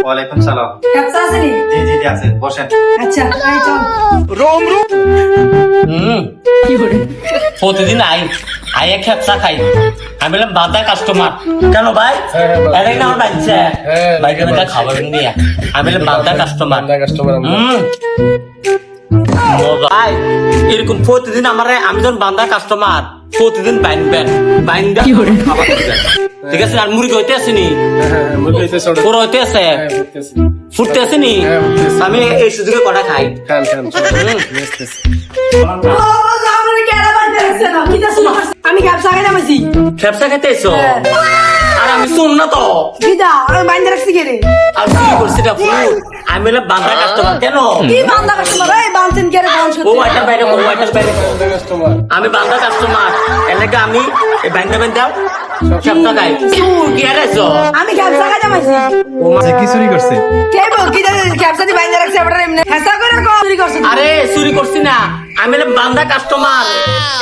ওয়ালাইকুম সালাম। ব্যবসা আছে নি? জি জি জি আছে, বসেন। আচ্ছা আই চল। প্রতিদিন আইয়া খেপসা খাই। আমি বললাম বাধা কাস্টমার কেন ভাই? এটাই না আমার বাচ্চা বাইকে খাবার নিয়ে আমি বললাম বাধা কাস্টমার। ভাই এরকম প্রতিদিন আমার আমি যখন বান্ধা কাস্টমার প্রতিদিন বাইনবেন বাইন্দা খাবার দিবেন। ঠিক আছে? আর মুরগি হইতে আসেনি, পুরো হইতে আছে, ফুটতে আসেনি। আমি এই সুযোগে কটা খাই। আমি ব্যবসা খাইতে পারছি। খেপসা খেতে এসো আর আমি শুন না তো দিদা আমি বাইন্দা রাখছি কে রে? আর কি করছি এটা ফুট আমি বললাম বান্ধা কাস্টমার কেন? কি বান্দা কাস্টমার? এই বানছেন কে রে? বান ও এটা বাইরে ও এটা বাইরে আমি বান্ধা কাস্টমার এলাকা আমি এই বাইন্দা বাইন্দা খেপসা খাই। তুই কি আরেছো? আমি ব্যবসা খাইতে পারছি। যে কি চুরি করছে? কে বল কি জানি ব্যবসা দি বাইন্দা রাখছি আপনারা এমনি হেসা করে চুরি করছেন। আরে চুরি করছি না আমি বললাম বান্ধা কাস্টমার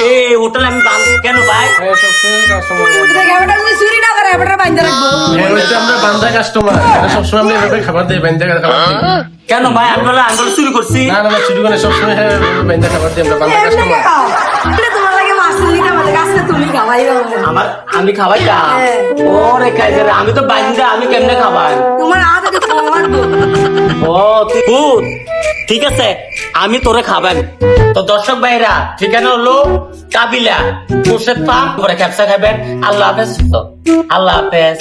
এই হোটেল আমি কেন ভাই? ক্যামেরা তুমি চুরি না করে আপনারা বাইন্দা রাখবো। আমরা বান্ধা কাস্টমার, সবসময় আমরা এভাবে খাবার দিই, বান্ধা খাবার দিই। কেন ভাই আমি বললাম আমি চুরি করছি? না না না, চুরি করে সবসময় বান্ধা খাবার দিই আমরা, বান্ধা এমনি কাস্টমার। খাও। এটা তোমার লাগে মাছ লিখা আমাদের কাছে তুমি খাওয়াই আমার আমি খাবাই না ওরে কাজের আমি তো বান্ধা আমি কেমনে খাবাই? তোমার হাতে খাওয়ার ও তুই ঠিক আছে আমি তোরে খাবেন। তো দর্শক ভাইরা ঠিকানা হলো কাবিলা মুর্শেদ ফার্ম, পরে ক্যাপসা খাবেন। আল্লাহ হাফেজ। আল্লাহ হাফেজ।